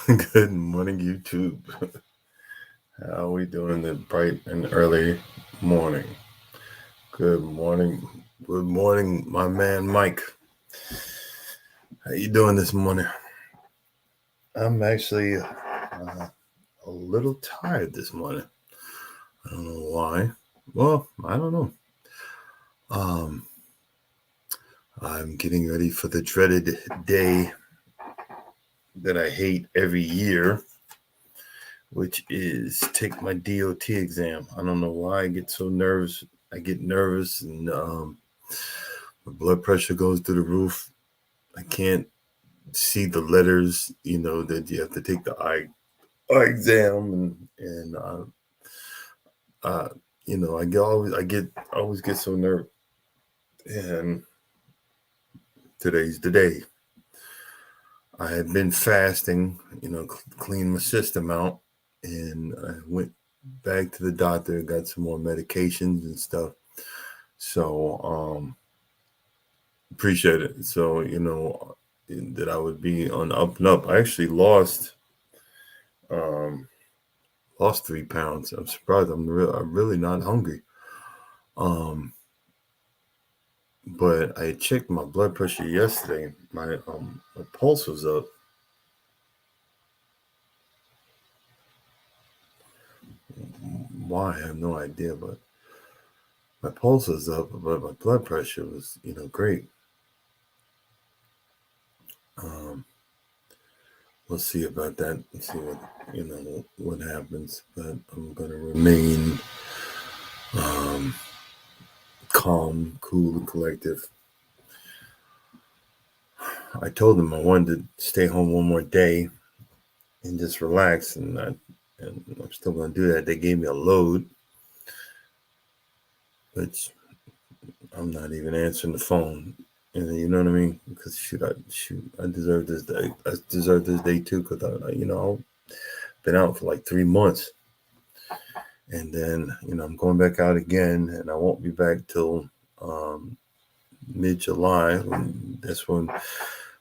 Good morning, YouTube. How are we doing this bright and early morning? Good morning. Good morning, my man Mike. How you doing this morning? I'm actually a little tired this morning. I don't know why. Well, I don't know. Um, I'm getting ready for the dreaded day that I hate every year, which is take my DOT exam. I don't know why I get so nervous. I get nervous and my blood pressure goes through the roof. I can't see the letters, that you have to take the eye exam and I always get so nervous. And today's the day. I had been fasting, clean my system out, and I went back to the doctor, got some more medications and stuff. So appreciate it. So that I would be on the up and up. I actually um, lost 3 pounds. I'm surprised. I'm really not hungry. Um, but I checked my blood pressure yesterday. My pulse was up. Why? I have no idea, but my pulse was up, but my blood pressure was, great. Um, we'll see about that. See what happens. But I'm gonna remain um, calm, cool, and collective. I told them I wanted to stay home one more day and just relax, and I'm still gonna do that. They gave me a load, which I'm not even answering the phone. And you know what I mean? Because I deserve this day. I deserve this day too. Because I've been out for like 3 months, and then I'm going back out again, and I won't be back till um, mid-July. That's when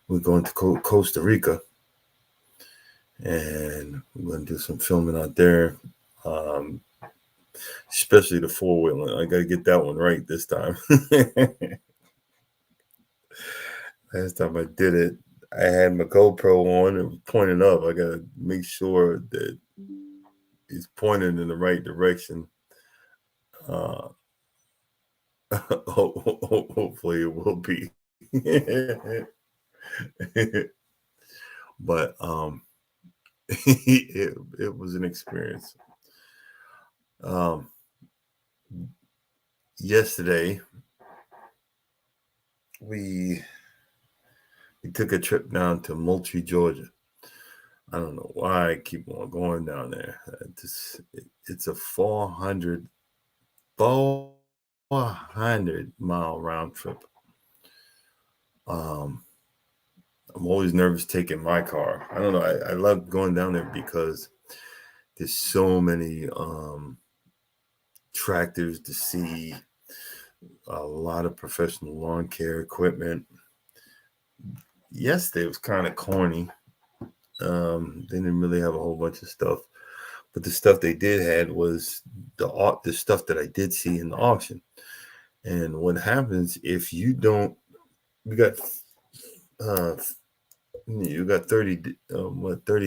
we're going to Costa Rica, and we're going to do some filming out there. Um, Especially the four-wheeler. I got to get that one right this time. Last time I did it, I had my GoPro on and was pointing up. I got to make sure that it's pointing in the right direction. Uh, hopefully it will be. But it was an experience. Um, Yesterday we took a trip down to Moultrie, Georgia. I don't know why I keep on going down there. It's a 400 mile round trip. Um, I'm always nervous taking my car. I don't know. I love going down there because there's so many tractors to see, a lot of professional lawn care equipment. Yesterday was kind of corny. They didn't really have a whole bunch of stuff, but the stuff they did had was the stuff that I did see in the auction. And what happens if you don't? You got uh, you got 30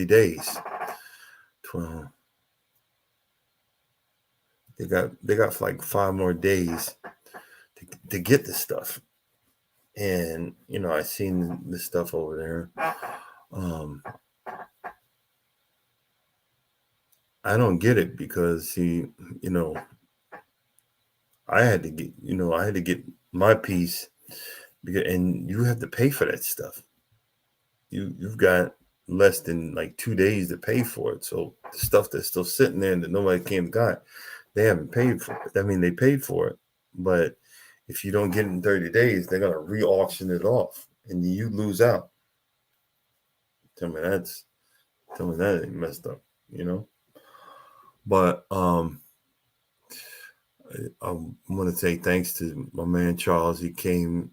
days. 12. They got like 5 more days to get the stuff. And I seen the stuff over there. Um, I don't get it because you know, I had to get my piece because, and you have to pay for that stuff. You've got less than like 2 days to pay for it. So the stuff that's still sitting there that nobody came and got, they haven't paid for it. I mean, they paid for it, but if you don't get it in 30 days, they're gonna re-auction it off, and you lose out. Tell me that's tell me that ain't messed up, you know. But I want to say thanks to my man Charles. He came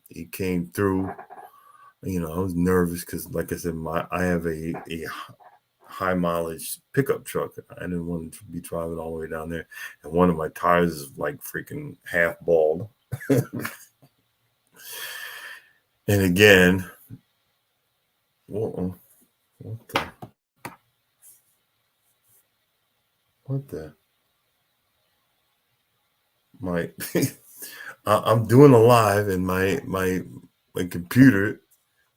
through. I was nervous because, like I said, I have a high mileage pickup truck. I didn't want to be driving all the way down there, and one of my tires is like freaking half bald. And again, what the my I'm doing a live, and my computer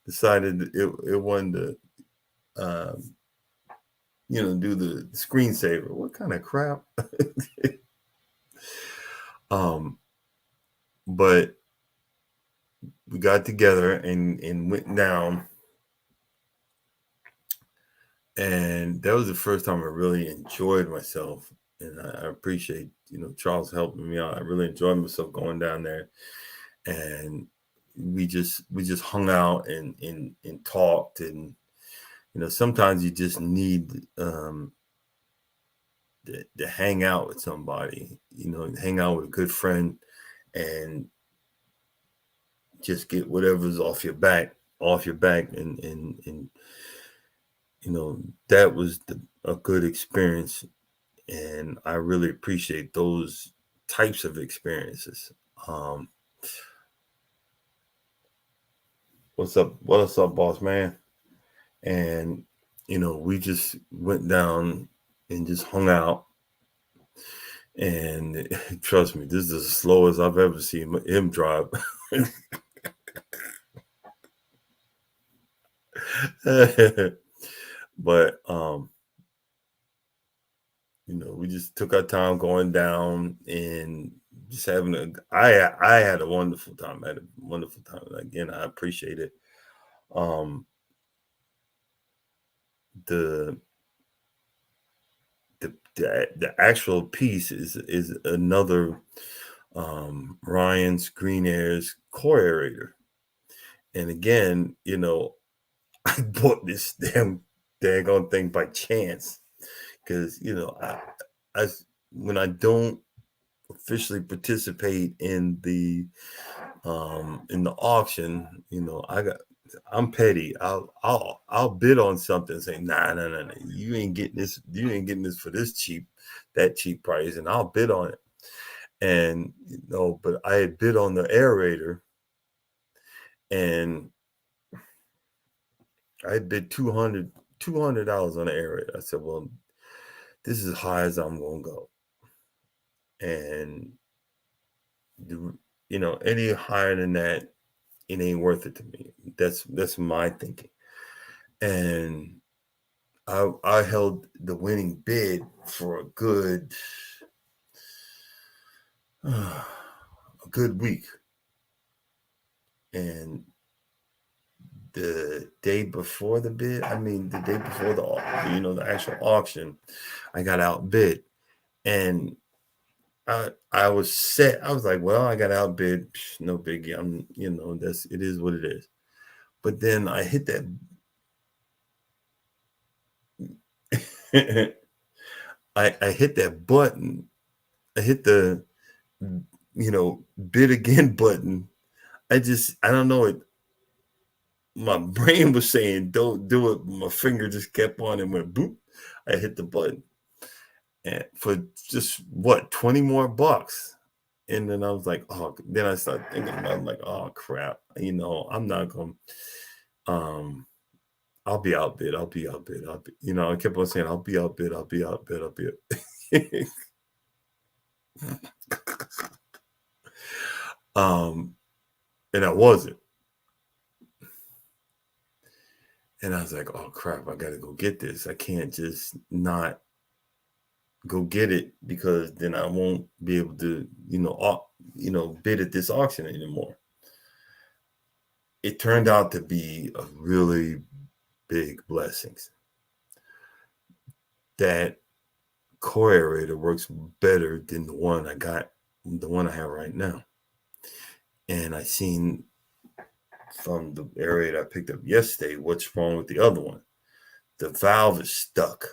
decided it wanted to do the screensaver. What kind of crap? But we got together and went down, and that was the first time I really enjoyed myself. And I appreciate Charles helping me out. I really enjoyed myself going down there, and we just hung out and talked. And sometimes you just need to hang out with somebody, hang out with a good friend, and just get whatever's off your back, and that was a good experience, and I really appreciate those types of experiences. What's up, boss man? And we just went down and just hung out, and trust me, this is as slow as I've ever seen him drive. But we just took our time going down and just having I had a wonderful time. Again, I appreciate it. The actual piece is another Ryan's Green Air's core aerator. And again, I bought this daggone thing by chance, because I when I don't officially participate in the auction, I'm petty. I'll bid on something and say, nah, you ain't getting this for that cheap price, and I'll bid on it. And but I had bid on the aerator, and I bid $200 on the aerator. I said, well, this is as high as I'm gonna go, and any higher than that, it ain't worth it to me. That's my thinking. And I held the winning bid for a good week, and the day before the bid, the day before the actual auction, I got outbid, and I was set. I was like, well, I got outbid, no biggie. It is what it is. But then I hit that. I hit that button. I hit the bid again button. I don't know it. My brain was saying don't do it. My finger just kept on and went boop. I hit the button, and for just 20 more bucks. And then I was like, oh, then I started thinking about it, I'm like, oh crap, I'm not gonna I'll be outbid. I kept on saying I'll be outbid. And I wasn't. And I was like, oh crap, I gotta go get this. I can't just not go get it, because then I won't be able to, bid at this auction anymore. It turned out to be a really big blessing. That core aerator works better than the one I have right now. And I seen from the aerator I picked up yesterday what's wrong with the other one. The valve is stuck.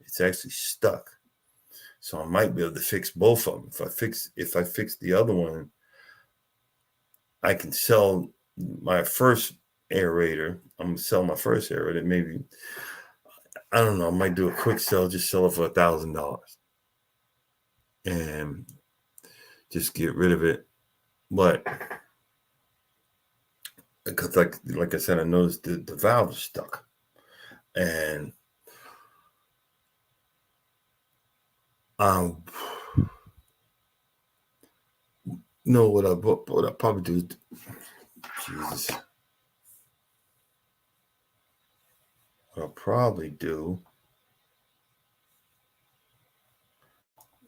It's actually stuck. So I might be able to fix both of them. If I fix the other one, I can sell my first aerator. I'm gonna sell my first aerator. Maybe I don't know. I might do a quick sell, just sell it for $1,000 and just get rid of it. But because, like I said, I noticed the valve is stuck, and no, what I probably do. Jesus, what I'll probably do.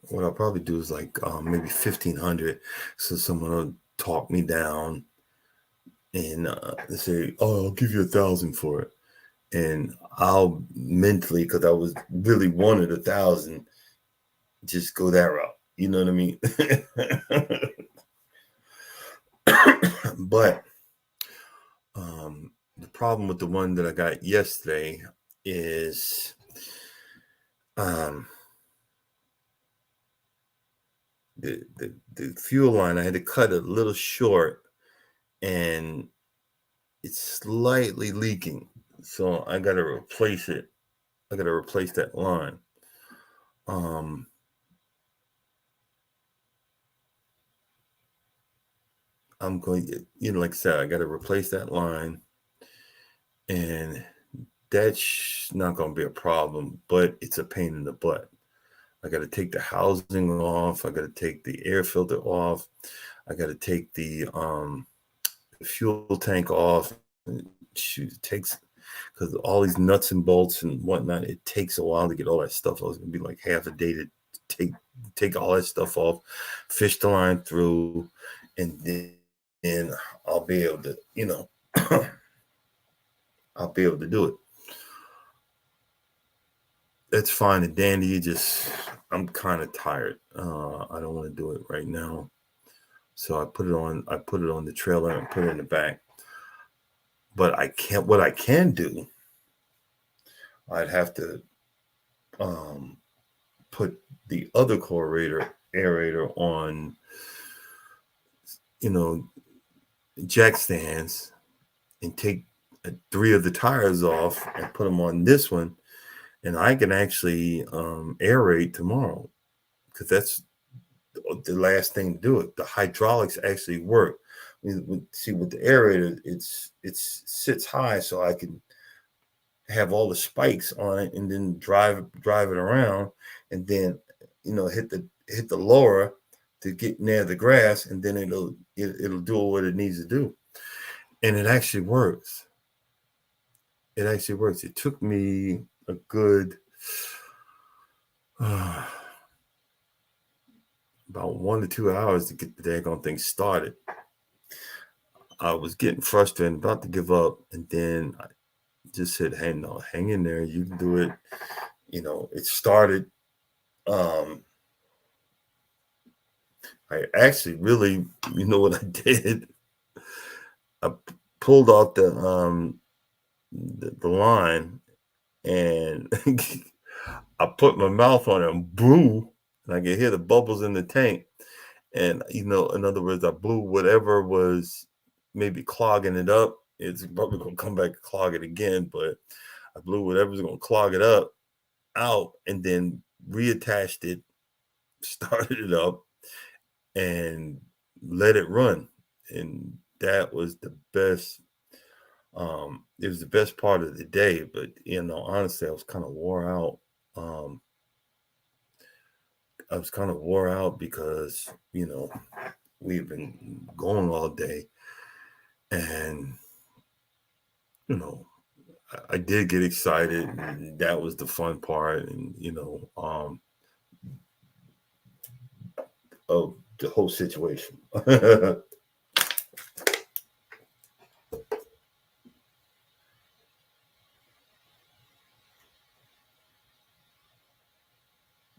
What I'll probably do is like maybe 1,500, so someone will talk me down and say, "Oh, I'll give you 1,000 for it," and I'll mentally, because I was really wanted 1,000, just go that route. You know what I mean? But the problem with the one that I got yesterday is the fuel line. I had to cut it a little short, and it's slightly leaking, so I got to replace it. I got to replace that line. I'm going, like I said, I got to replace that line, and that's not going to be a problem, but it's a pain in the butt. I got to take the housing off. I got to take the air filter off. I got to take the fuel tank off. Shoot, it takes, because all these nuts and bolts and whatnot, it takes a while to get all that stuff off. It's gonna be like half a day to take all that stuff off, fish the line through, and then I'll be able to, I'll be able to do it. That's fine and dandy. I'm kind of tired. I don't want to do it right now. So I put it on the trailer and put it in the back. But what I can do, I'd have to put the other aerator on, jack stands, and take 3 of the tires off and put them on this one, and I can actually aerate tomorrow, because that's the last thing to do it. The hydraulics actually work. See, with the aerator, it sits high, so I can have all the spikes on it and then drive it around, and then hit the lower to get near the grass, and then it'll do what it needs to do. And it actually works. It took me a good about 1 to 2 hours to get the daggone thing started. I was getting frustrated, about to give up, and then I just said, "Hey, no, hang in there. You can do it." It started. I actually really, what I did? I pulled off the line, and I put my mouth on it and blew, and I could hear the bubbles in the tank. And in other words, I blew whatever was maybe clogging it up. It's probably gonna come back and clog it again, but I blew whatever's gonna clog it up out, and then reattached it, started it up, and let it run. And that was the best. It was the best part of the day, but honestly, I was kind of wore out. I was kind of wore out because we've been going all day, and I did get excited, and that was the fun part, and of the whole situation.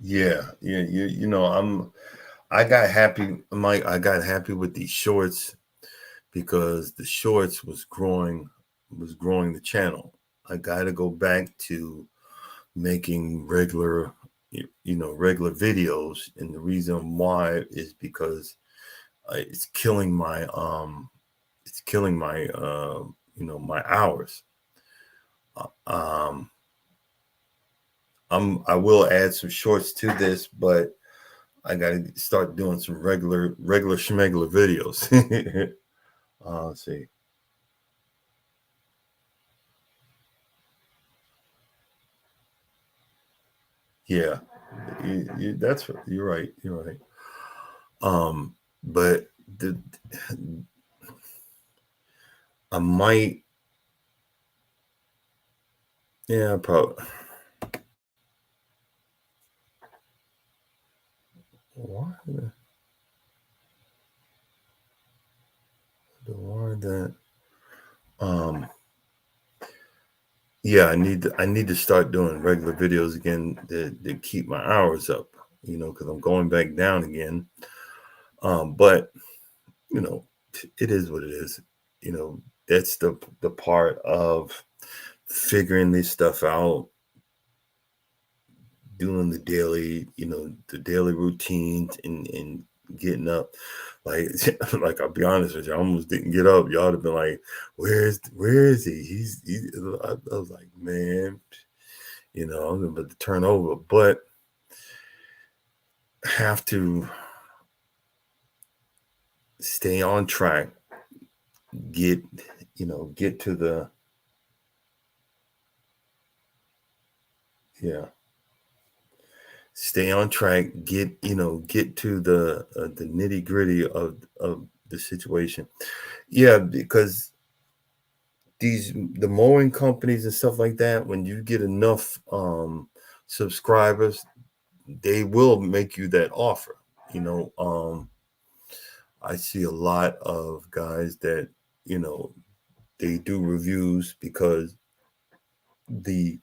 Yeah, I got happy, Mike. I got happy with these shorts, because the shorts was growing the channel. I got to go back to making regular videos, and the reason why is because it's killing my my hours. I will add some shorts to this, but I got to start doing some regular schmegler videos. Let's see. Yeah, you're right. You're right. But I might, yeah, probably. Why that? Yeah, I need to start doing regular videos again to keep my hours up. Because I'm going back down again. But it is what it is. That's the part of figuring this stuff out, doing the daily routines and getting up. Like, like I'll be honest with you, I almost didn't get up. Y'all have been like, where is he? I was like, man, I'm about to turn over, but have to stay on track, get to the, yeah, stay on track, get to the nitty gritty of the situation. Yeah, because the mowing companies and stuff like that, when you get enough subscribers, they will make you that offer. I see a lot of guys that they do reviews because the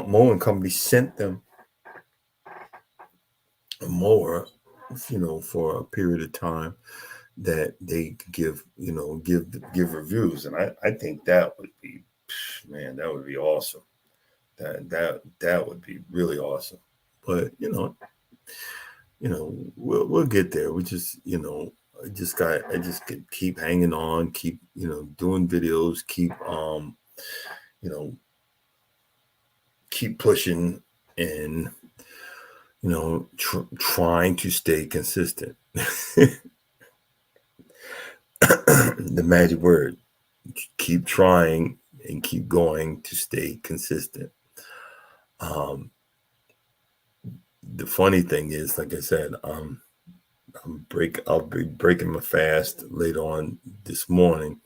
mowing company sent them a mower, for a period of time that they could give reviews, and I think that would be, man, that would be awesome. That would be really awesome. But we'll get there. We just I just keep hanging on, keep doing videos, you know keep pushing, and trying to stay consistent. The magic word: keep trying and keep going to stay consistent. The funny thing is, like I said, I'll be breaking my fast later on this morning.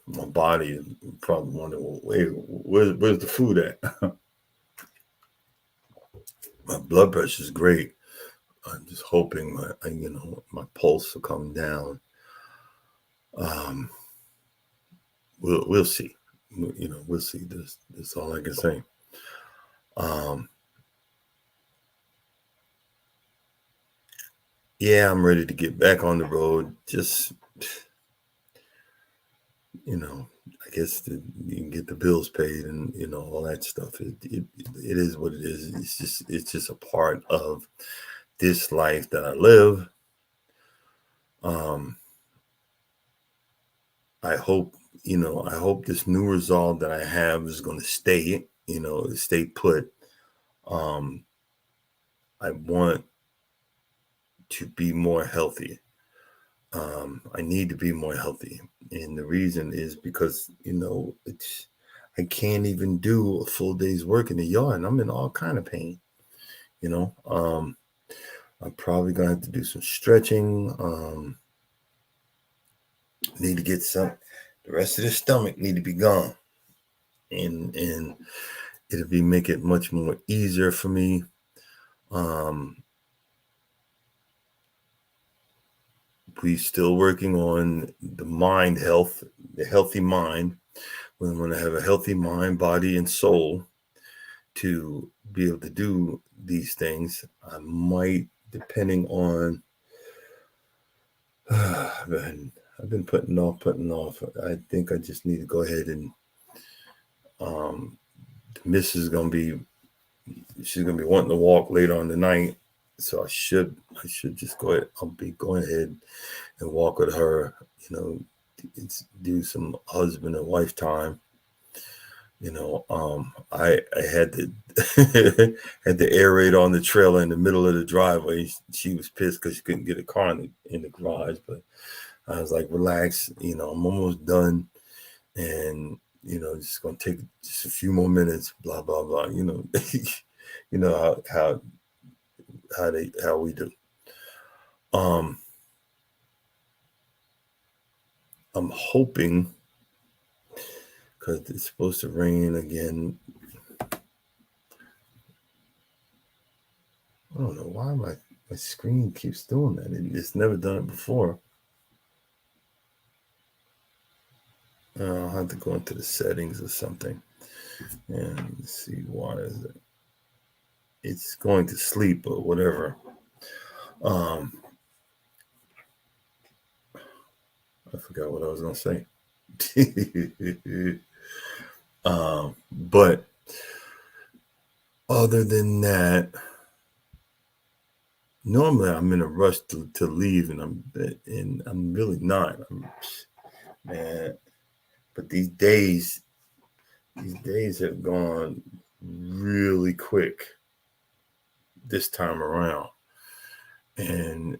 My body probably wondering, well, wait, where's the food at? My blood pressure is great. I'm just hoping my pulse will come down. We'll see. We'll see. That's all I can say. Yeah, I'm ready to get back on the road. Just I guess you can get the bills paid and all that stuff. It is what it is. It's just a part of this life that I live. I hope this new resolve that I have is going to stay put. I want to be more healthy. I need to be more healthy, and the reason is because I can't even do a full day's work in the yard, and I'm in all kind of pain. I'm probably gonna have to do some stretching. Need to get some. The rest of the stomach need to be gone, and it'll make it much more easier for me. We still working on the mind health, the healthy mind. We want to have a healthy mind, body, and soul to be able to do these things. I might, depending on, I've been putting off. I think I just need to go ahead and, the missus she's gonna be wanting to walk later on tonight. So I should just go ahead. I'll be going ahead and walk with her, do some husband and wife time. I had to had to aerate on the trailer in the middle of the driveway. She was pissed because she couldn't get a car in the garage, but I was like, relax, I'm almost done, and just gonna take just a few more minutes, blah blah blah. You know how we do. I'm hoping, because it's supposed to rain again. I don't know why my screen keeps doing that. It's never done it before. I'll have to go into the settings or something and see why is it. It's going to sleep or whatever. I forgot what I was going to say. But other than that, normally I'm in a rush to leave, and I'm really not. Man, but these days have gone really quick this time around, and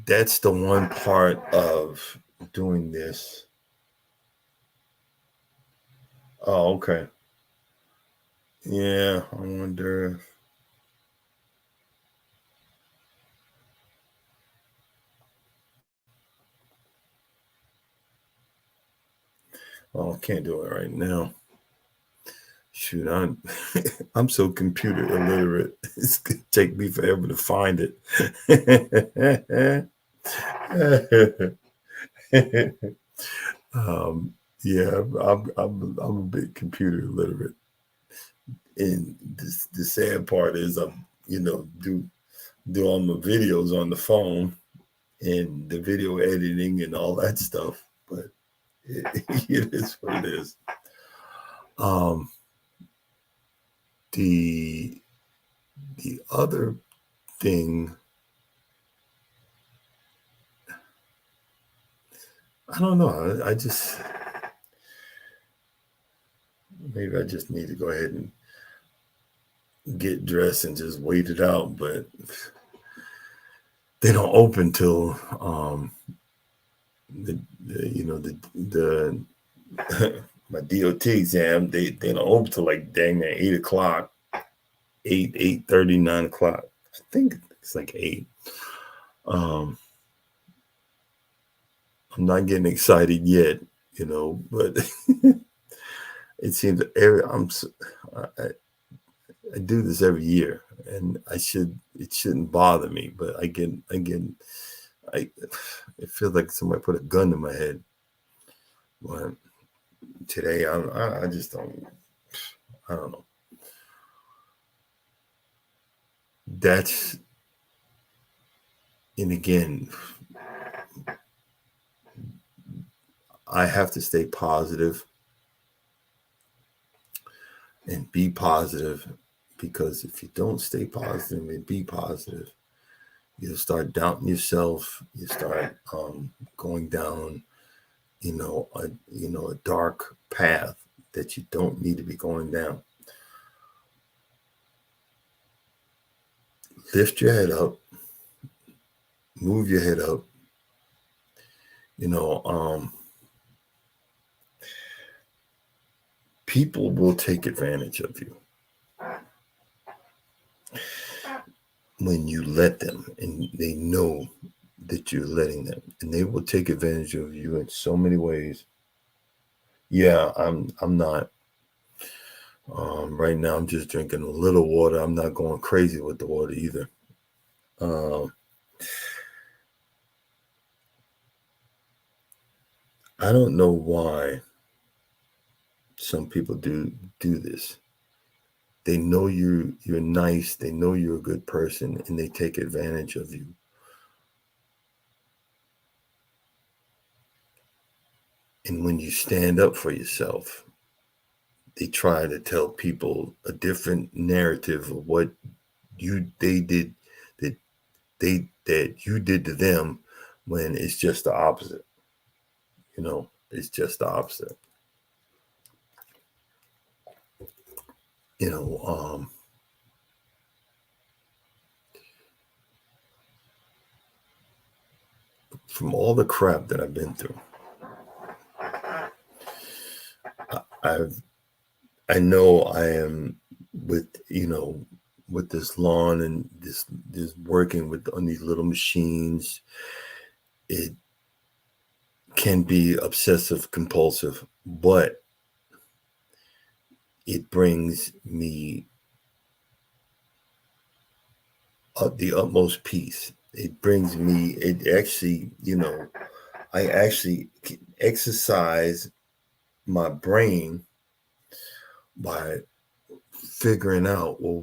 that's the one part of doing this. Oh, okay. Yeah, I wonder. Oh, I can't do it right now. Shoot, I'm so computer illiterate. It's gonna take me forever to find it. Yeah, I'm a bit computer illiterate, and the sad part is I'm do all my videos on the phone and the video editing and all that stuff, but it is what it is. The other thing, I don't know. Maybe I just need to go ahead and get dressed and just wait it out. But they don't open till the my DOT exam. They don't open till like dang near 8:00, 8:30, 9:00. I think it's like 8. I'm not getting excited yet, but it seems I do this every year, and it shouldn't bother me, but it feels like somebody put a gun to my head. But today, I just don't know. And again, I have to stay positive and be positive, because if you don't stay positive and be positive, you'll start doubting yourself. You start going down, a dark path that you don't need to be going down. Lift your head up, move your head up. People will take advantage of you when you let them, and they know that you're letting them, and they will take advantage of you in so many ways. Yeah, I'm not. Right now, I'm just drinking a little water. I'm not going crazy with the water either. I don't know why some people do this. They know you're nice. They know you're a good person, and they take advantage of you. And when you stand up for yourself, they try to tell people a different narrative of what they did, that you did to them, when it's just the opposite. It's just the opposite. From all the crap that I've been through, I know I am with this lawn and this working on these little machines. It can be obsessive compulsive, but it brings me the utmost peace. It actually, I actually exercise my brain by figuring out, well,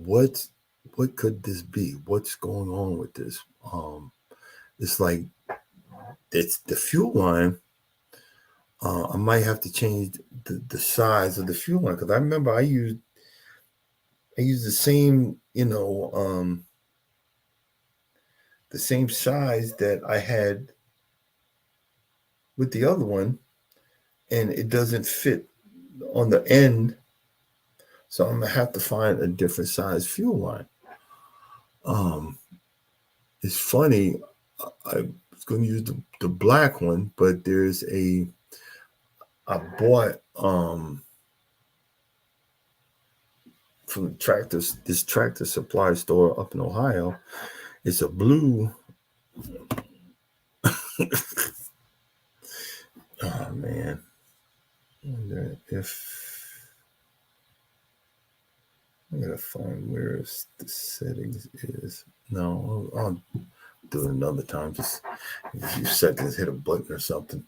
what could this be? What's going on with this? It's like it's the fuel line. I might have to change the size of the fuel line, because I remember I used the same, the same size that I had with the other one, and it doesn't fit on the end. So I'm gonna have to find a different size fuel line. It's funny. I was going to use the black one, but I bought from this tractor supply store up in Ohio. It's a blue. Oh man, I wonder if I gotta find where the settings is. No, I'll do it another time. Just a few seconds, hit a button or something.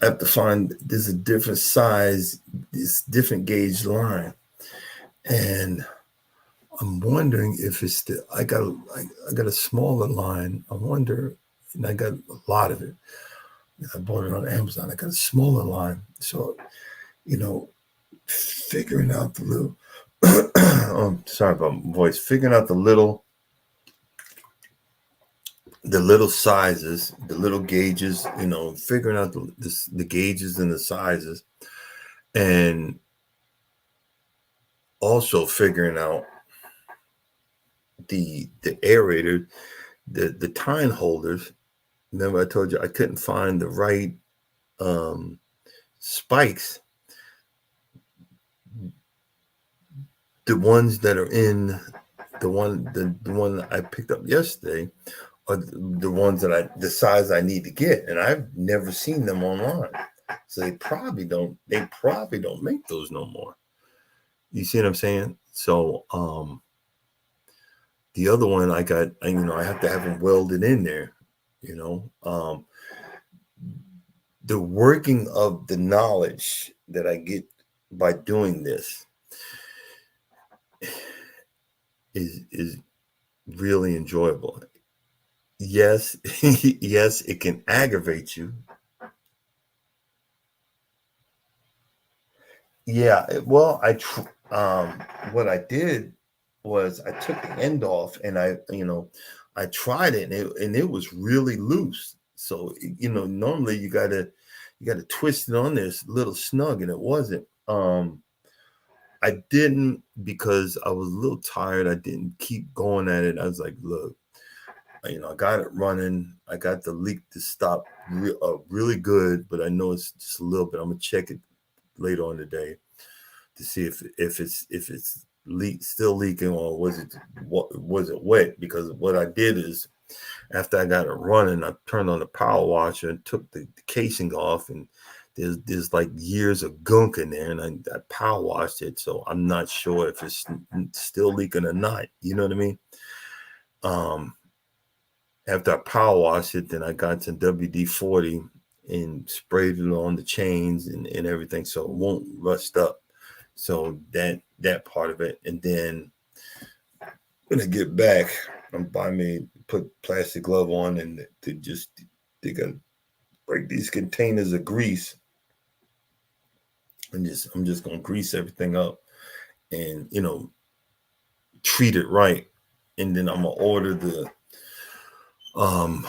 I have to find, there's a different size, this different gauge line, and I'm wondering if it's I got a smaller line. I wonder, and I got a lot of it. I bought it on Amazon. I got a smaller line, so figuring out the little. Oh, sorry about my voice. Figuring out the little sizes, the little gauges. Figuring out the gauges and the sizes, and also figuring out the aerator, the tine holders. Remember I told you I couldn't find the right spikes. The ones that are in the one that I picked up yesterday are the ones that the size I need to get, and I've never seen them online. So they probably don't make those no more. You see what I'm saying? So the other one I got, I have to have them welded in there. The working of the knowledge that I get by doing this is really enjoyable. Yes, yes, it can aggravate you. Yeah, well, what I did was I took the end off, and I tried it, and it was really loose. So normally you gotta twist it on this little snug, and it wasn't. I didn't, because I was a little tired. I didn't keep going at it. I was like, look, I got it running. I got the leak to stop really good, but I know it's just a little bit. I'm gonna check it later on today to see if it's still leaking, or was it wet? Because what I did is, after I got it running, I turned on the power washer and took the casing off, and there's like years of gunk in there, and I power washed it, so I'm not sure if it's still leaking or not. You know what I mean? After I power washed it, then I got some WD-40 and sprayed it on the chains and everything, so it won't rust up. So that part of it, and then when I get back, I'm buy me put plastic glove on, and they gotta break these containers of grease, and I'm just gonna grease everything up, and treat it right, and then I'm gonna order the um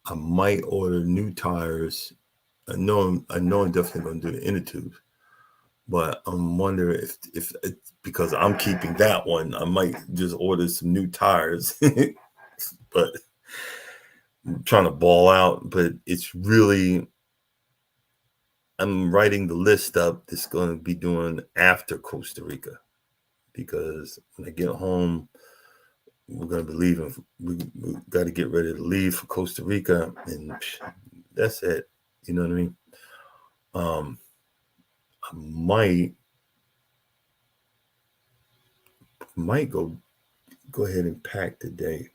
I might order new tires. I know I'm definitely gonna do the inner tubes, but I'm wondering if it's because I'm keeping that one, I might just order some new tires. But I'm trying to ball out, but it's really I'm writing the list up that's going to be doing after Costa Rica because when I get home, we're going to be leaving. We got to get ready to leave for Costa Rica, and that's it. You know what I mean? Um, I might go ahead and pack today.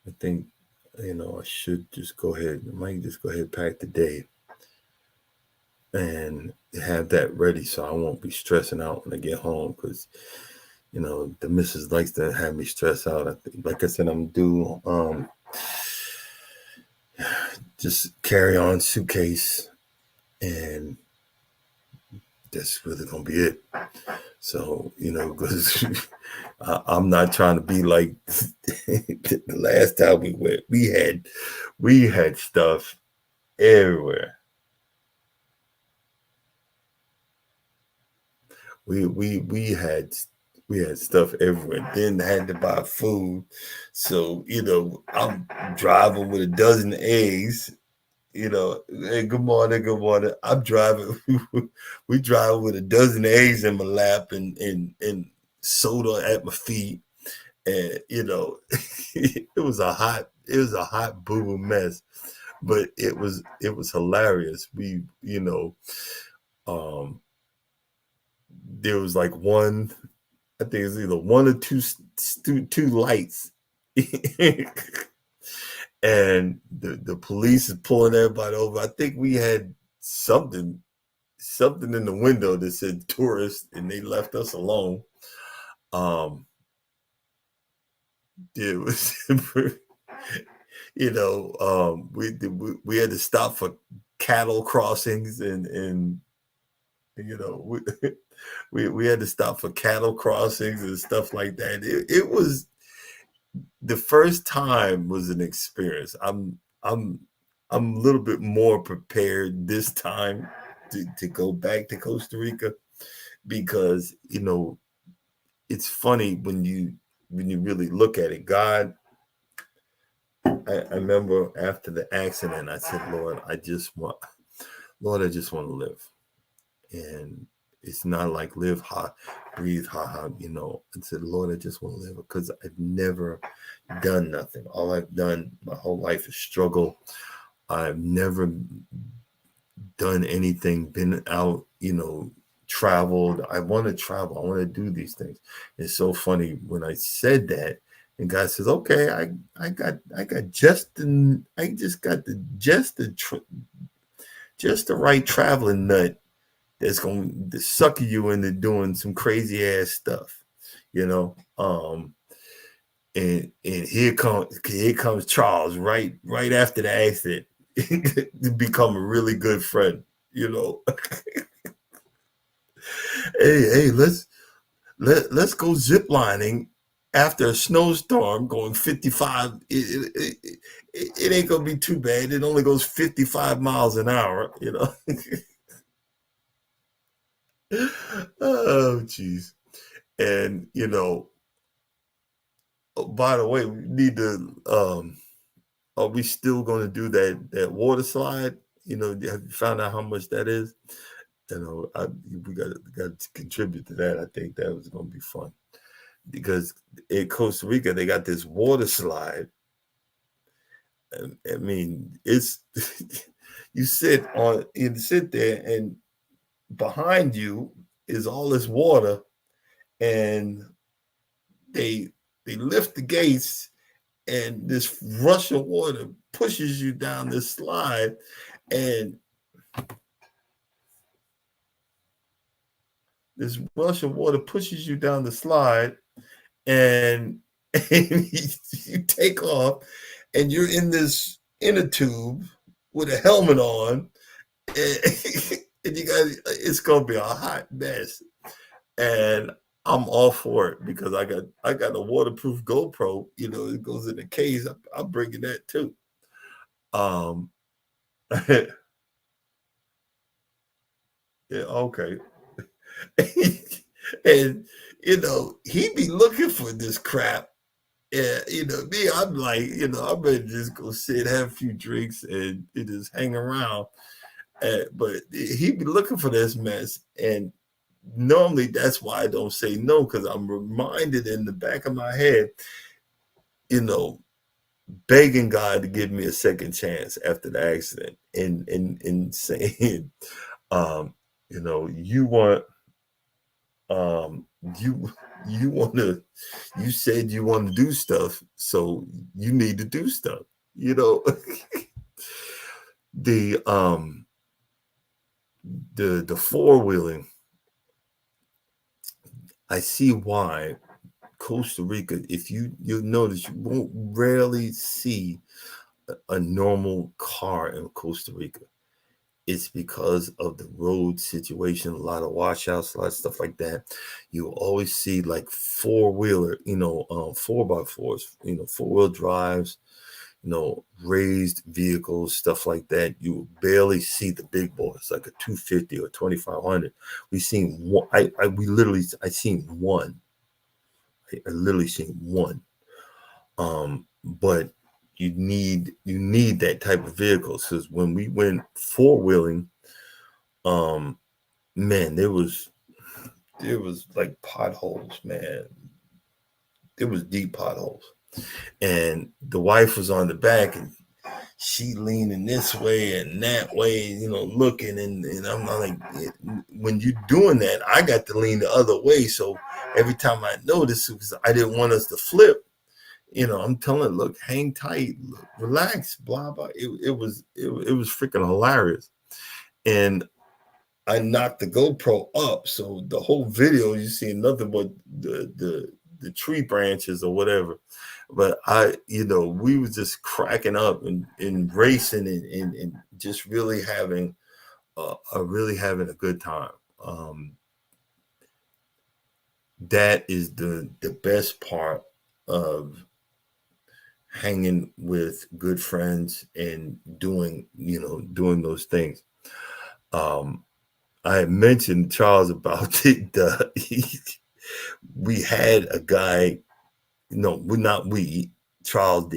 I think I should just go ahead. I might just go ahead and pack today and have that ready so I won't be stressing out when I get home because the missus likes to have me stress out. Like I said, I'm due just carry on suitcase and that's really gonna be it. So, because I'm not trying to be like the last time we went. We had stuff everywhere. We had stuff everywhere. Then I had to buy food. So, I'm driving with a dozen eggs. Hey, good morning, good morning. I'm driving. We drive with a dozen eggs in my lap and soda at my feet. And it was a hot boo boo mess, but it was hilarious. Um, there was like one. I think it's either one or two lights, and the police is pulling everybody over. I think we had something in the window that said tourist, and they left us alone. Um, it was, we had to stop for cattle crossings, and we, we had to stop for cattle crossings and stuff like that. It was the first time was an experience. I'm a little bit more prepared this time to go back to Costa Rica because it's funny when you really look at it. I remember after the accident, I said, Lord, I just want to live. And it's not like live high, breathe high. I said, Lord, I just want to live because I've never done nothing. All I've done my whole life is struggle. I've never done anything, been out, traveled. I want to travel. I want to do these things. It's so funny when I said that, and God says, "Okay, I just got just the right traveling nut that's going to sucker you into doing some crazy ass stuff, you know." And here comes Charles right after the accident to become a really good friend, you know. Hey, let's go ziplining after a snowstorm going 55. It ain't gonna be too bad. It only goes 55 miles an hour, you know. Oh, jeez. And oh, by the way, we need to. Are we still going to do that water slide? Have you found out how much that is? We got to contribute to that. I think that was going to be fun because in Costa Rica they got this water slide. And, I mean, it's you sit there, and behind you is all this water, and they they lift the gates, and this rush of water pushes you down this slide, and this rush of water pushes you down the slide, and, and you take off, and you're in this inner tube with a helmet on, and, and it's gonna be a hot mess. And I'm all for it because I got a waterproof GoPro. It goes in the case. I'm bringing that too. Um, yeah, okay. And he be looking for this crap. Yeah, me, I'm like, I'm ready to just go sit, have a few drinks, and just hang around. But he be looking for this mess, and normally that's why I don't say no, because I'm reminded in the back of my head, you know, begging God to give me a second chance after the accident, and saying, um, you want, um, you you want to, you said you want to do stuff, so you need to do stuff. You know, the the four wheeling. I see why Costa Rica. If you notice, you won't rarely see a normal car in Costa Rica. It's because of the road situation, a lot of washouts, a lot of stuff like that. You always see like four wheeler, four by fours, four wheel drives, raised vehicles, stuff like that. You barely see the big boys like a 250 or 2500. We seen one. I seen one. I literally seen one. But you need that type of vehicles because when we went four wheeling, um, man, there was like potholes, man. It was deep potholes, and the wife was on the back, and she leaning this way and that way, looking, and I'm not like, when you're doing that, I got to lean the other way. So every time I noticed, because I didn't want us to flip, I'm telling her, look, hang tight, look, relax, blah blah. It was freaking hilarious, and I knocked the GoPro up, so the whole video you see nothing but the tree branches or whatever. But we was just cracking up and racing and just really having a good time. That is the best part of hanging with good friends and doing those things. Um, I had mentioned Charles about we had a guy, no, we not we, Charles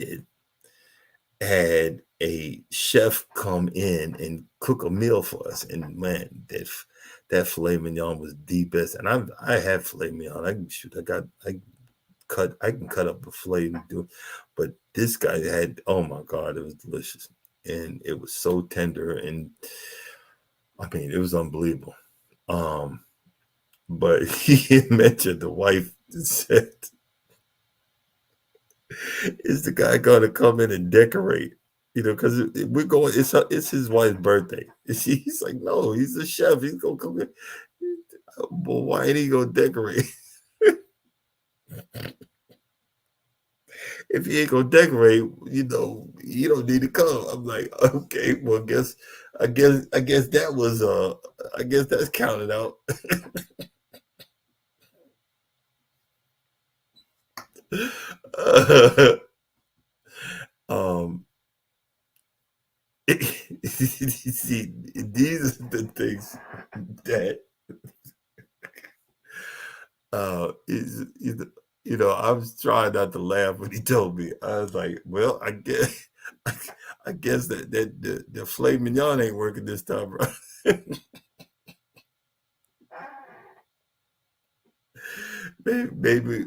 had a chef come in and cook a meal for us, and man, that filet mignon was the best. And I had filet mignon. I can cut up a filet and do, but this guy had, oh my God, it was delicious, and it was so tender, and I mean, it was unbelievable. Um, but he mentioned the wife said, "Is the guy going to come in and decorate?" Because we're going. It's his wife's birthday. He's like, "No, he's a chef. He's gonna come in." But why ain't he gonna decorate? If he ain't gonna decorate, you don't need to come. I'm like, okay, well, I guess that was I guess that's counted out. uh, um, see, these are the things that is I was trying not to laugh when he told me. I was like, well, I guess that the filet mignon ain't working this time, right? Maybe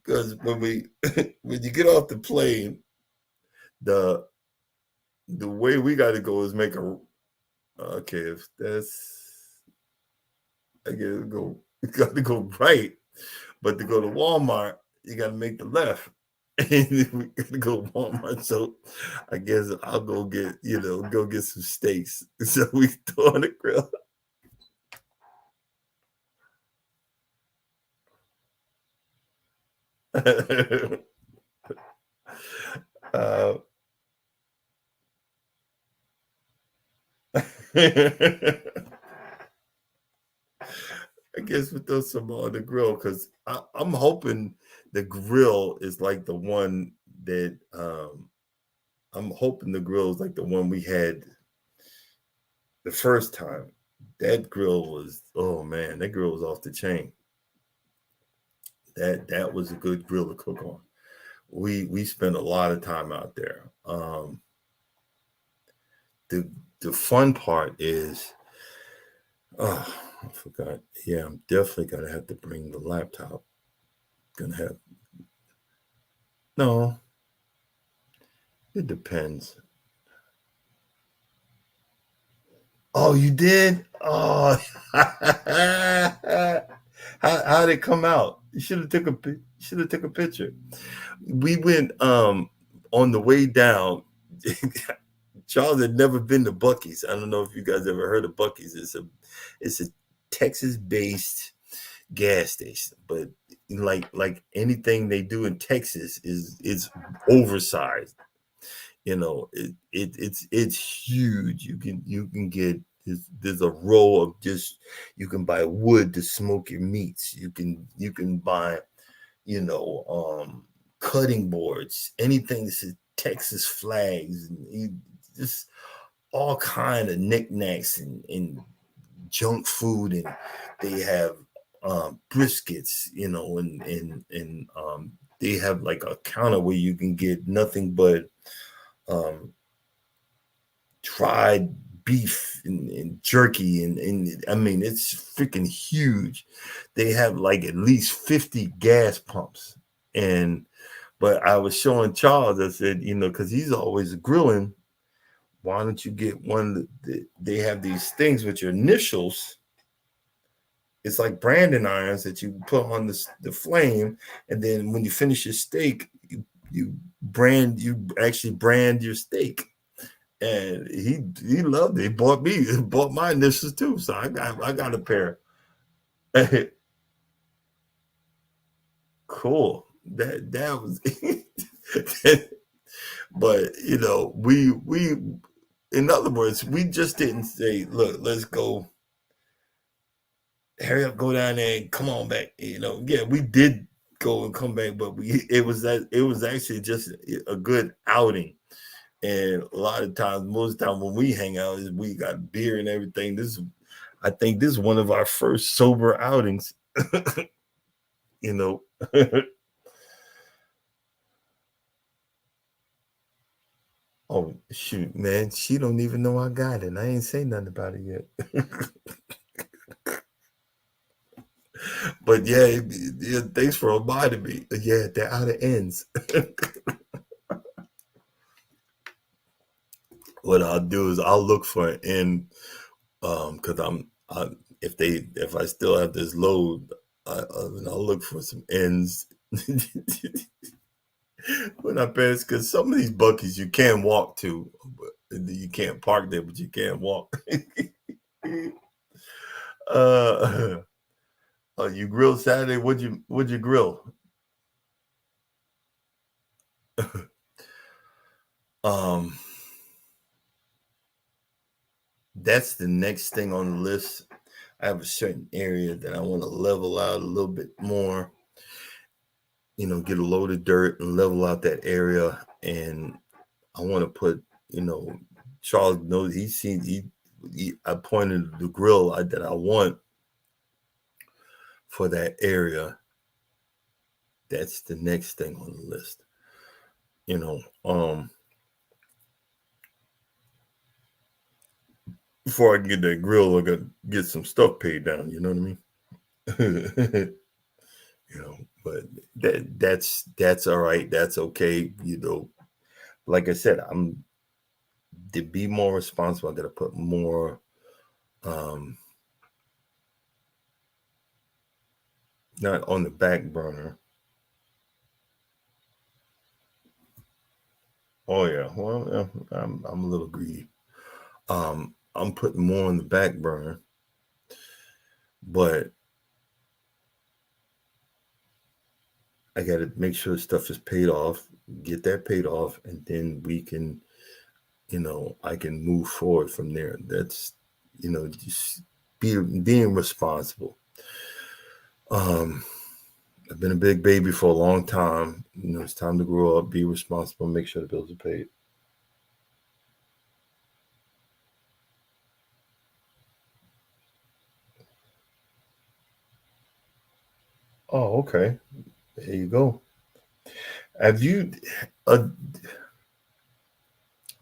because when you get off the plane, the the way we got to go is make a, okay. If that's, I guess go got to go right, but to go to Walmart, you got to make the left. And we got to go to Walmart, so I guess I'll go get some steaks. So we throw on the grill. uh, I guess we throw some on the grill because I'm hoping the grill is like the one that I'm hoping the grill is like the one we had the first time. That grill was, oh man, that grill was off the chain. That was a good grill to cook on. We spent a lot of time out there. The fun part is, oh, I forgot. Yeah, I'm definitely gonna have to bring the laptop. Gonna have no. It depends. Oh, you did? Oh, how did it come out? You should have took a picture. We went on the way down. Charles had never been to Bucky's. I don't know if you guys ever heard of Bucky's. It's a Texas based gas station, but like anything they do in Texas is oversized. It's huge. You can get there's a row of just you can buy wood to smoke your meats. You can buy cutting boards, anything that's Texas flags, and just all kind of knickknacks and junk food, and they have briskets, and they have like a counter where you can get nothing but um, dried beef and jerky and I mean it's freaking huge. They have like at least 50 gas pumps. And but I was showing Charles, I said, because he's always grilling, why don't you get one that they have these things with your initials. It's like branding irons that you put on the flame, and then when you finish your steak, you actually brand your steak. And he loved it. He bought my initials too. So I got a pair. Cool. That was but we in other words, we just didn't say, look, let's go, hurry up, go down there and come on back. Yeah, we did go and come back, but it was actually just a good outing. And a lot of times, most of the time when we hang out, is we got beer and everything. I think this is one of our first sober outings. you know. Oh shoot, man, she don't even know I got it. I ain't say nothing about it yet. But yeah, thanks for reminding me. Yeah, they're out of ends. What I'll do is I'll look for an end, because if I still have this load, I'll look for some ends. When I pass, because some of these Buckies you can walk to, but you can't park there, but you can walk. uh, you grill Saturday? What'd you grill? Um, that's the next thing on the list. I have a certain area that I want to level out a little bit more. Get a load of dirt and level out that area. And I want to put, Charles knows I pointed the grill that I want for that area. That's the next thing on the list. Before I get that grill, I got to get some stuff paid down. You know what I mean? But that's all right. That's okay. Like I said, I'm to be more responsible. I got to put more. Not on the back burner. Oh yeah. Well, I'm a little greedy. I'm putting more on the back burner, but I got to make sure stuff is paid off, get that paid off, and then we can, I can move forward from there. That's, just being responsible. I've been a big baby for a long time. It's time to grow up, be responsible, make sure the bills are paid. Oh, okay. There you go. Have you, uh,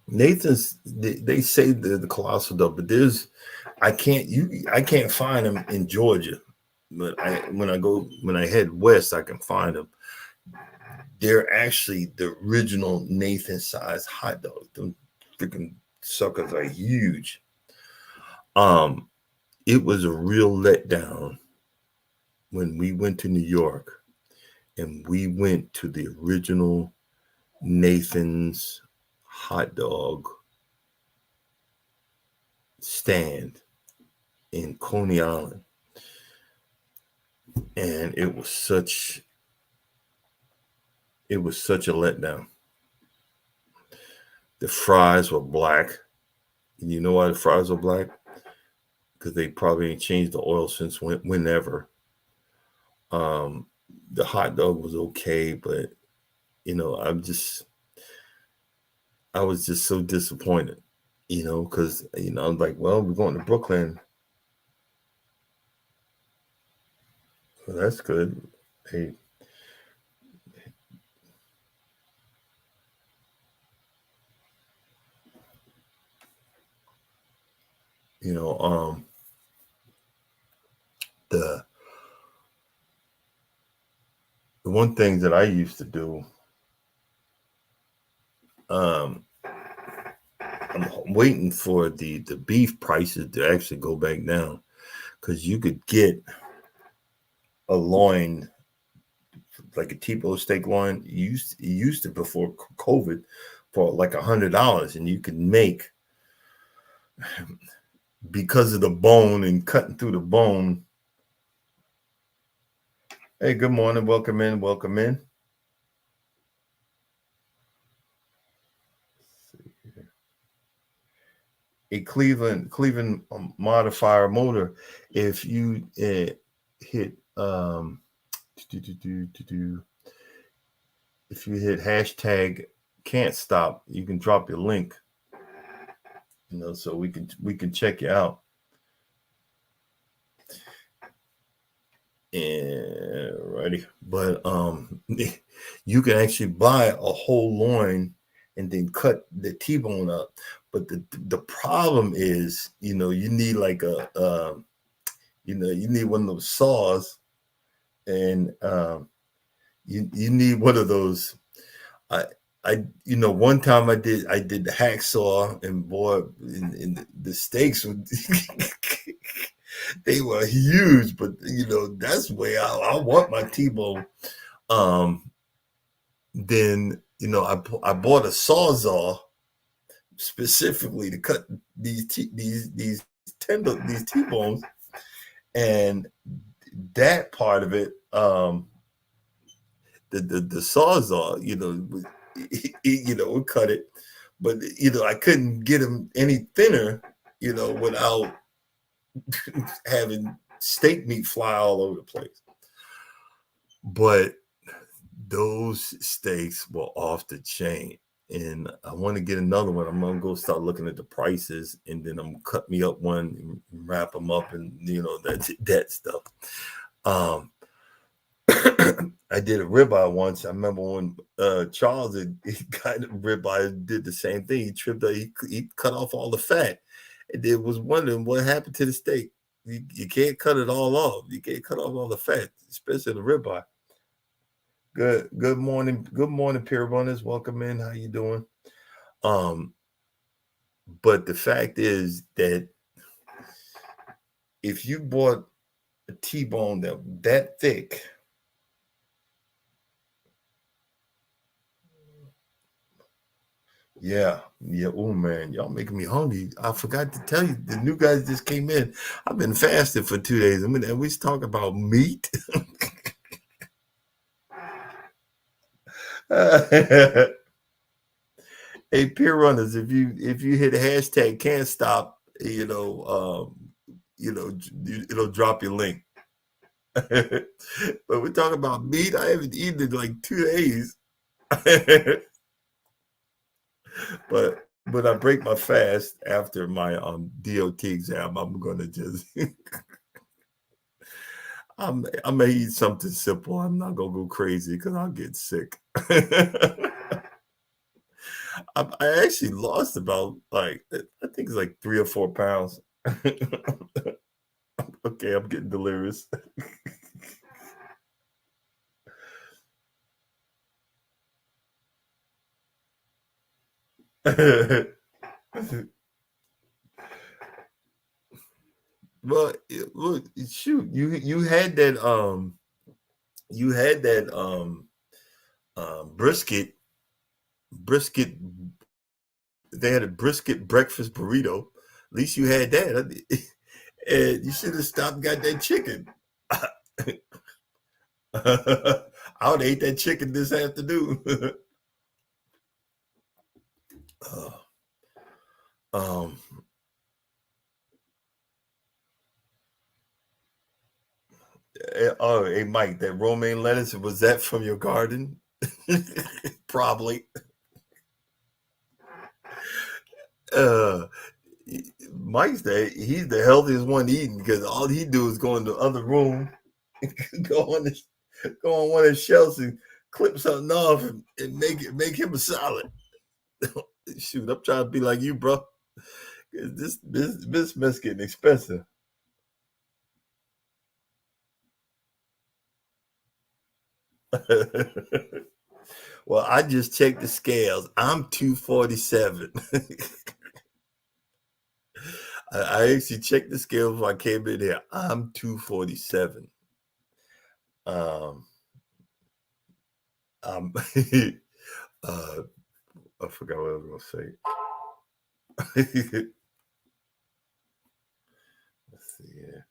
Nathan's? They say the colossal dog, but I can't find them in Georgia. But when I head west, I can find them. They're actually the original Nathan size hot dogs. Them freaking suckers are huge. Um, it was a real letdown when we went to New York and we went to the original Nathan's hot dog stand in Coney Island. And it was such a letdown. The fries were black. And you know why the fries were black? Because they probably ain't changed the oil since whenever. Um, the hot dog was okay, but I was just so disappointed, because I'm like, well, we're going to Brooklyn. Well, that's good. Hey, you know, the the one thing that I used to do, um, I'm waiting for the beef prices to actually go back down because you could get a loin like a T-bone steak loin. You used to before COVID for like $100, and you could make because of the bone and cutting through the bone. Hey, good morning. Welcome in. Welcome in. A Cleveland modifier motor. If you hit if you hit hashtag can't stop, you can drop your link. So we can check you out. And righty, but you can actually buy a whole loin and then cut the T-bone up. But the problem is, you need like you need one of those saws, and you need one of those. I one time I did the hacksaw, and boy, and the steaks were they were huge, but that's the way I want my T-bone. Um, then I bought a sawzall specifically to cut these these T-bones, and that part of it, the sawzall, would cut it, but I couldn't get them any thinner, without having steak meat fly all over the place. But those steaks were off the chain. And I want to get another one. I'm gonna go start looking at the prices, and then I'm gonna cut me up one and wrap them up, and that stuff. Um, I did a ribeye once. I remember when Charles he got a ribeye, did the same thing. He tripped up, he cut off all the fat, and then was wondering what happened to the steak. You can't cut it all off. You can't cut off all the fat, especially the ribeye. Good morning, peer runners. Welcome in. How you doing? Um, but the fact is that if you bought a T-bone that thick, yeah. Oh man, y'all making me hungry. I forgot to tell you, the new guys just came in. I've been fasting for 2 days. I mean, and we talk about meat. Hey, peer runners, if you hit hashtag can't stop, it'll drop your link. But we're talking about meat. I haven't eaten in like 2 days. But when I break my fast after my DOT exam, I'm gonna just I'm gonna eat something simple. I'm not gonna go crazy because I'll get sick. I actually lost about like I think it's like 3 or 4 pounds. Okay, I'm getting delirious. Well, look, shoot, you had that brisket. They had a brisket breakfast burrito. At least you had that. And you should have stopped and got that chicken. I would have ate that chicken this afternoon. Uh, um, oh, hey Mike, that romaine lettuce, was that from your garden? Probably. Uh, he's the healthiest one eating because all he do is go in the other room, go on the, go on one of the shelves and clip something off and make him a salad. Shoot, I'm trying to be like you, bro. This mess getting expensive. Well, I just checked the scales. I'm 247. I actually checked the scale before I came in here. I'm 247. Um, um, uh, I forgot what I was going to say. Let's see here.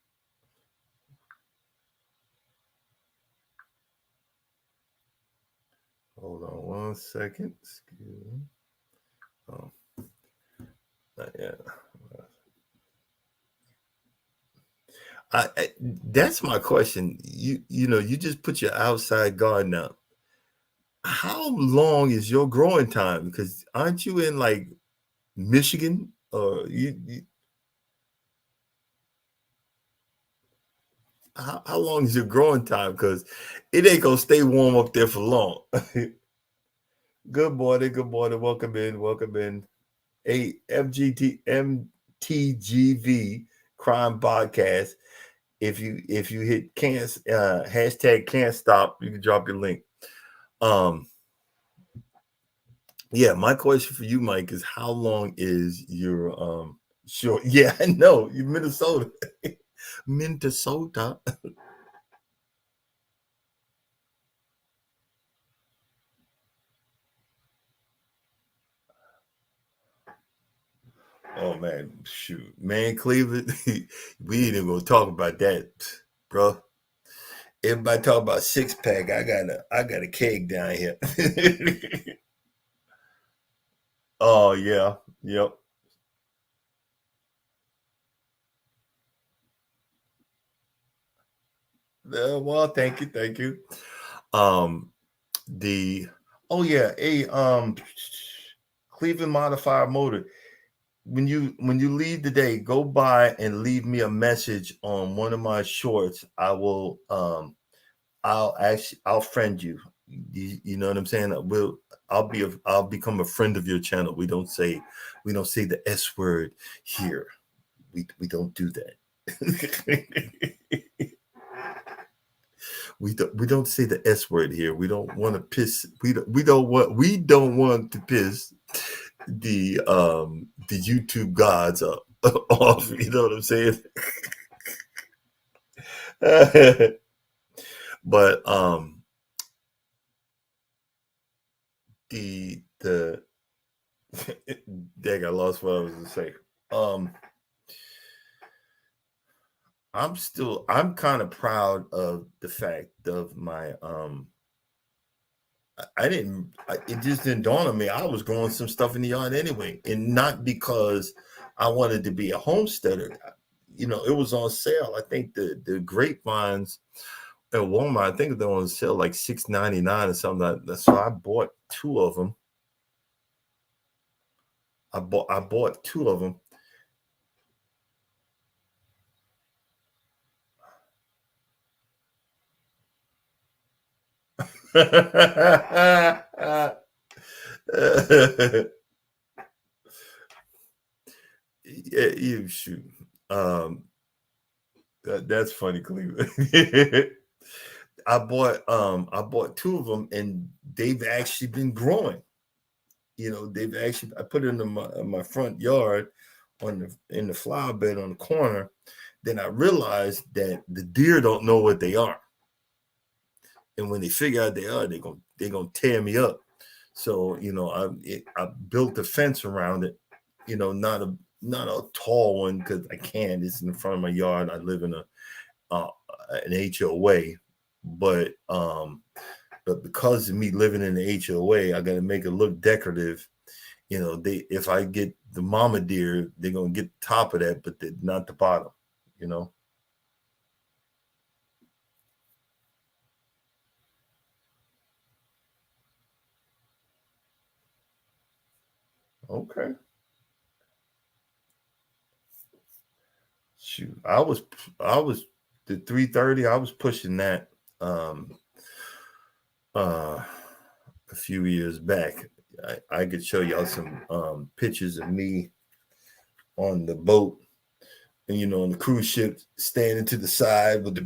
Hold on 1 second. Excuse me. Oh, not yet. That's my question. You just put your outside garden up. How long is your growing time? Because aren't you in like Michigan or how long is your growing time? Because it ain't gonna stay warm up there for long. Good morning. Welcome in, welcome in. Hey, MTGV Crime Podcast. If you hit can't hashtag can't stop, you can drop your link. Um, yeah, my question for you, Mike, is how long is your short? Yeah, I know you Minnesota, Minnesota. Oh man, shoot, man, Cleveland. We ain't even gonna talk about that, bro. Everybody talk about 6 pack. I got a keg down here. Oh yeah, yep. Well, thank you. Um, the oh yeah, Cleveland Modifier Motor. When you leave today, go by and leave me a message on one of my shorts. I'll friend you. You know what I'm saying? I'll become a friend of your channel. We don't say the S word here. We don't do that. We don't say the S word here. We don't want to piss. We don't want to piss the YouTube gods up off. You know what I'm saying? But the dang, I lost what I was gonna say. Um, I'm kind of proud of the fact of my I didn't it just didn't dawn on me. I was growing some stuff in the yard anyway, and not because I wanted to be a homesteader. it was on sale. I think the grapevines at Walmart, I think they're on sale like $6.99 or something like that. So I bought two of them. I bought two of them. Yeah, you shoot. Um, that's funny, Cleveland. I bought two of them, and they've actually been growing. They've actually I put it in my front yard in the flower bed on the corner. Then I realized that the deer don't know what they are, and when they figure out they are, they're gonna tear me up. So I built a fence around it. Not a tall one because I can't. It's in the front of my yard. I live in an HOA, but because of me living in the HOA, I got to make it look decorative. If I get the mama deer, they're gonna get the top of that, but not the bottom. You know. Okay. Shoot, I was the 330. I was pushing that uh a few years back. I could show y'all some pictures of me on the boat and on the cruise ship standing to the side with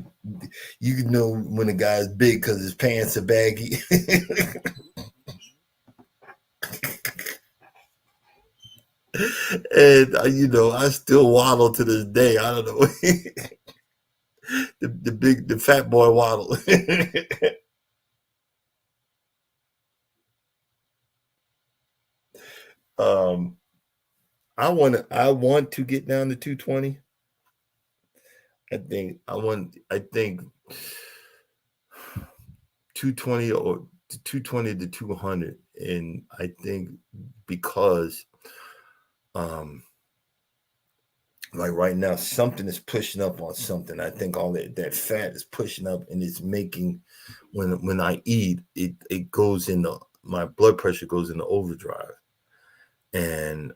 you can know when a guy's big because his pants are baggy. And I still waddle to this day. I don't know. The fat boy waddle. um I want to get down to 220. I think 220 or 220 to 200. And I think because um like right now something is pushing up on something. I think all that fat is pushing up, and it's making when I eat it goes into my blood pressure goes into overdrive. And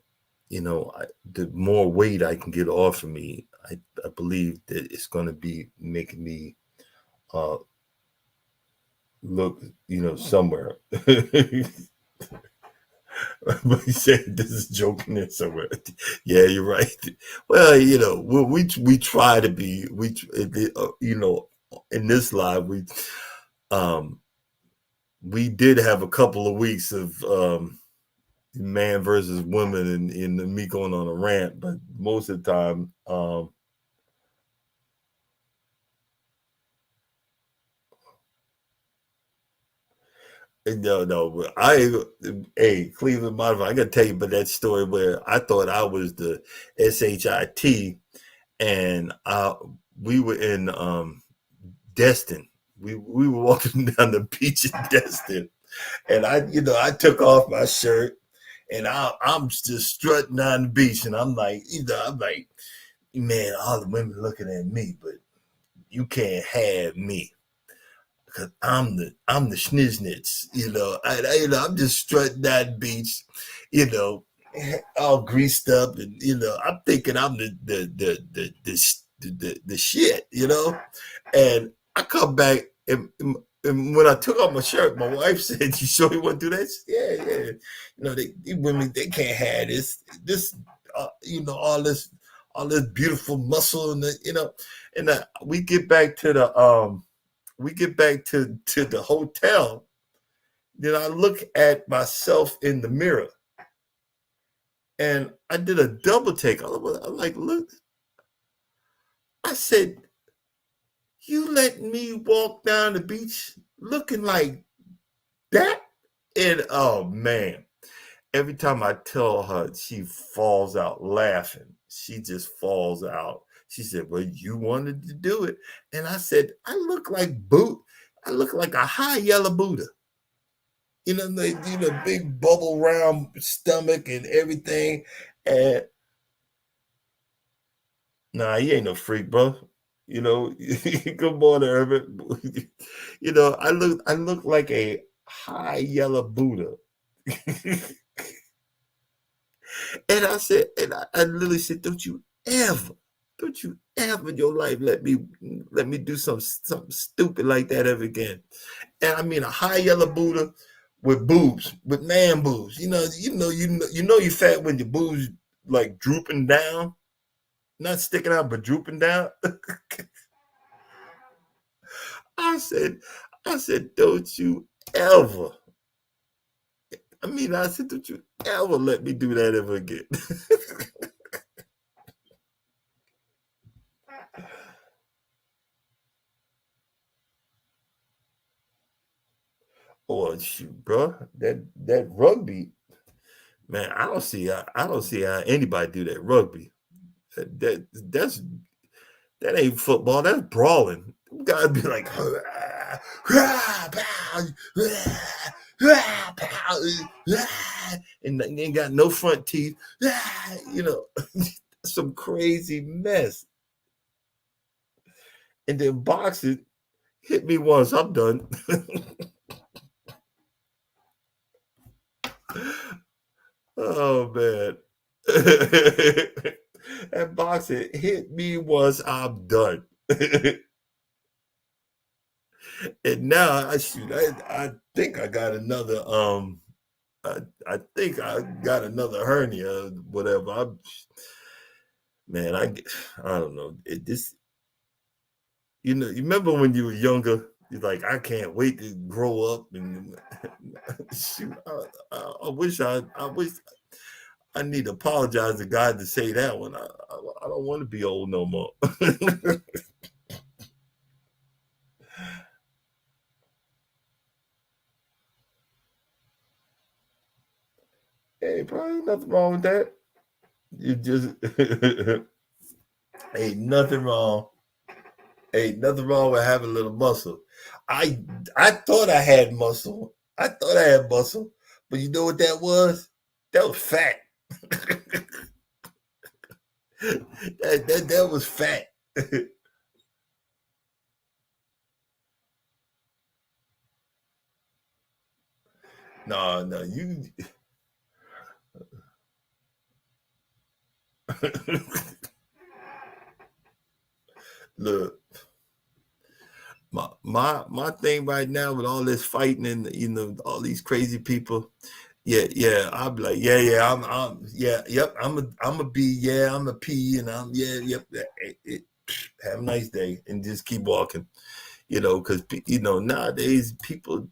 the more weight I can get off of me, I believe that it's going to be making me uh look somewhere. But he said this is joking there somewhere. Yeah, you're right. Well, we try to be in this live um we did have a couple of weeks of man versus woman and me going on a rant, but most of the time no, hey, Cleveland Modified. I got to tell you about that story where I thought I was the SHIT, and we were in Destin. We were walking down the beach in Destin, and I took off my shirt, and I'm just strutting down the beach, and I'm like, man, all the women looking at me, but you can't have me. Cause I'm the schniznitz, I'm just strutting that beach, you know, all greased up, and I'm thinking I'm the shit, and I come back, and when I took off my shirt, my wife said, "You sure you want to do that?" Yeah, yeah. These women, they can't have all this beautiful muscle, and we get back to the hotel. Then I look at myself in the mirror, and I did a double take. I'm like, look, I said, you let me walk down the beach looking like that? And oh man, every time I tell her, she falls out laughing. She just falls out. She said, well, you wanted to do it. And I said, I look like a high yellow Buddha. Big bubble round stomach and everything. And Nah, he ain't no freak, bro. You know, good morning, Urban. I look like a high yellow Buddha. And I literally said, don't you ever in your life let me do something stupid like that ever again. And I mean a high yellow Buddha with boobs, with man boobs. You fat when your boobs like drooping down, not sticking out but drooping down. I said, don't you ever. I said, don't you ever let me do that ever again. Oh shoot, bro, that rugby, man. I don't see how anybody do that rugby. That ain't football. That's brawling. You gotta be like, and they ain't got no front teeth. You know, some crazy mess. And then boxing, hit me once, I'm done. Oh man. That boxing hit me once, I'm done. And now I think I got another I think I got another hernia, whatever. Man, I don't know. You remember when you were younger, you're like, I can't wait to grow up and shoot, I wish I need to apologize to God to say that one. I don't want to be old no more. Hey, probably nothing wrong with that. You just ain't nothing wrong. Ain't nothing wrong with having a little muscle. I I thought I had muscle. I thought I had muscle, but you know what that was? That was fat. That was fat. No, no, you look. My thing right now with all this fighting and all these crazy people. Yeah, yeah. I'll be like, yeah, yeah. Yeah, yep. I'm a B. Yeah, I'm a P, and yeah, yep. Have a nice day, and just keep walking. Because nowadays people,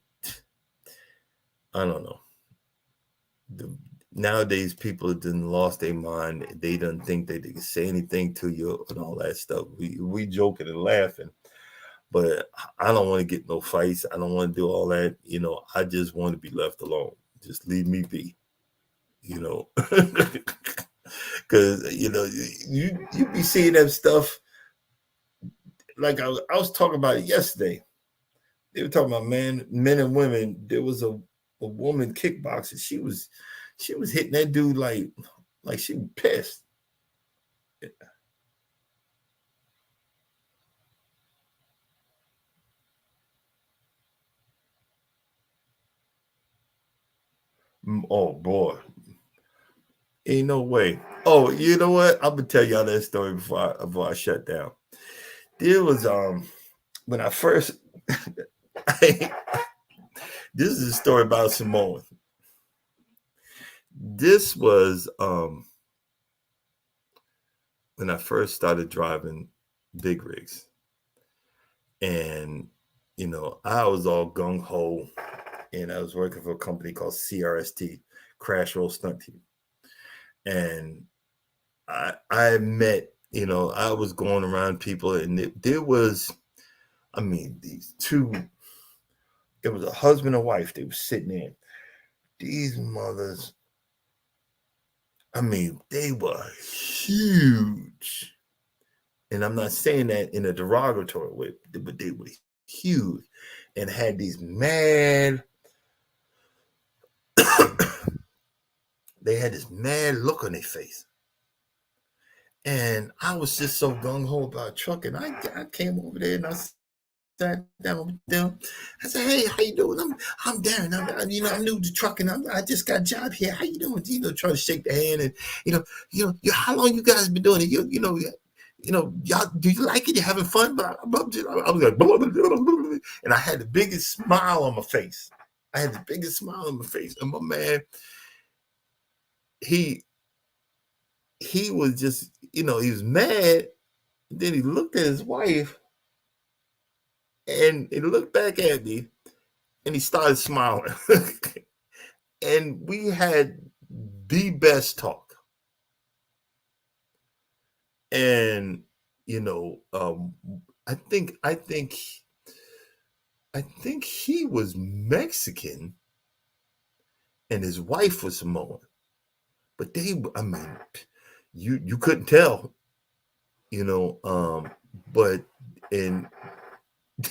I don't know. The, Nowadays people didn't lost their mind. They don't think that they can say anything to you and all that stuff. We joking and laughing, but I don't want to get no fights. I don't want to do all that. I just want to be left alone. Just leave me be. You know, because you be seeing that stuff. Like I was talking about it yesterday. They were talking about men and women. There was a woman kickboxer. She was hitting that dude like she was pissed. Oh boy, ain't no way. Oh, you know what? I'm gonna tell y'all that story before I shut down. There was when I first this is a story about Samoan. This was when I first started driving big rigs, and I was all gung ho, and I was working for a company called CRST, Crash Roll Stunt Team, and I met, I was going around people, and there was, I mean, these two. It was a husband and wife. They were sitting there. These mothers, I mean, they were huge. And I'm not saying that in a derogatory way, but they were huge and had these mad, they had this mad look on their face. And I was just so gung ho about trucking. I came over there and I sat down with them. I said, "Hey, how you doing? I'm Darren. I'm new to trucking. I just got a job here. How you doing?" Trying to shake the hand and how long you guys been doing it? Y'all, do you like it? You having fun? But I was like, blah, blah, blah, blah, and I had the biggest smile on my face. And my man, he was just, he was mad. Then he looked at his wife and he looked back at me and he started smiling. And we had the best talk. And I think he was Mexican and his wife was Samoan. But you couldn't tell, but and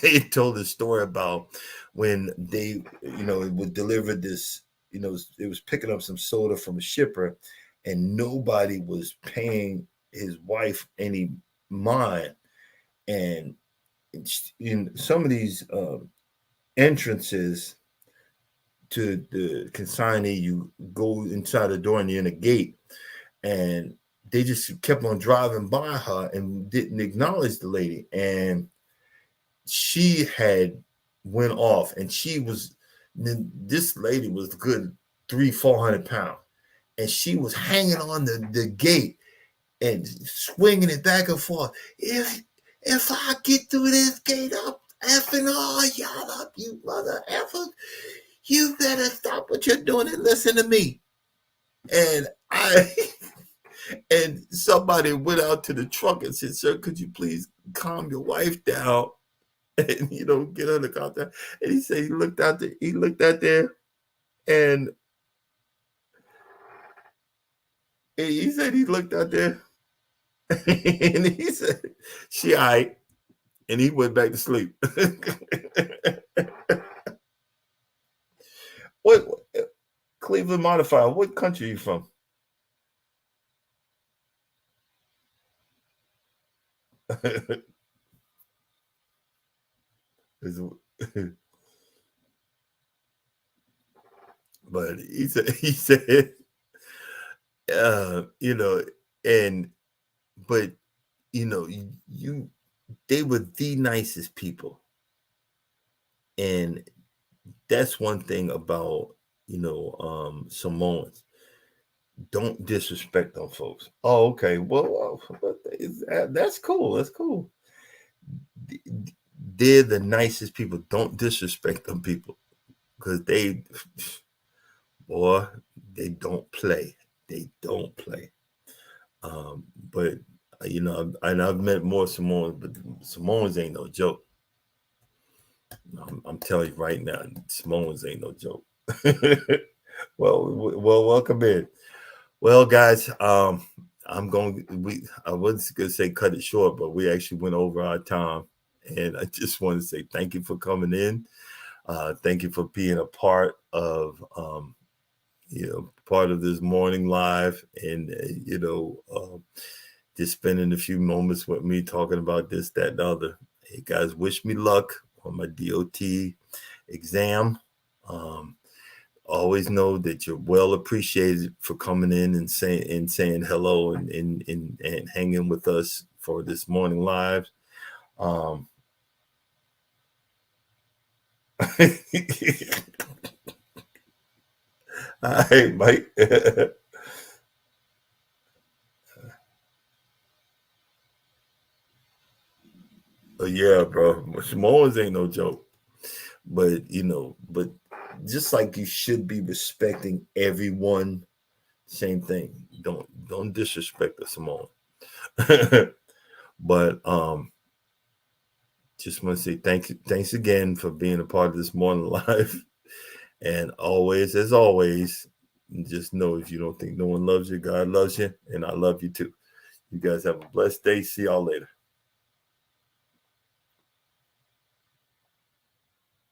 they told a story about when they, would deliver this, it was picking up some soda from a shipper and nobody was paying his wife any mind. And in some of these entrances to the consignee, you go inside the door and you're in a gate, and they just kept on driving by her and didn't acknowledge the lady. And she had went off, and this lady was good 300-400 pounds, and she was hanging on the gate and swinging it back and forth. If I get through this gate, I'm effing all y'all up, you mother effer. You better stop what you're doing and listen to me. And and somebody went out to the truck and said, "Sir, could you please calm your wife down and get her to calm down?" And he said he looked out there and he said he looked out there and he said, "She all right." And he went back to sleep. What Cleveland Modifier, what country are you from? But he said, and but they were the nicest people. And that's one thing about Samoans. Don't disrespect them folks. Oh, okay. Well, that's cool. That's cool. They're the nicest people. Don't disrespect them people, because they don't play. They don't play. But I've met more Samoans, but Samoans ain't no joke. I'm telling you right now, Samoans ain't no joke. well, welcome in. Well, guys, I was gonna say cut it short, but we actually went over our time, and I just want to say thank you for coming in. Thank you for being a part of this morning live, and just spending a few moments with me talking about this, that, and the other. Hey guys, wish me luck on my DOT exam. Always know that you're well appreciated for coming in and saying hello and hanging with us for this morning live. All right, Mike. Yeah, bro. Samoans ain't no joke. But just like you should be respecting everyone, same thing. Don't disrespect the Samoan. But just want to say thanks again for being a part of this morning live. And always, as always, just know, if you don't think no one loves you, God loves you, and I love you too. You guys have a blessed day. See y'all later.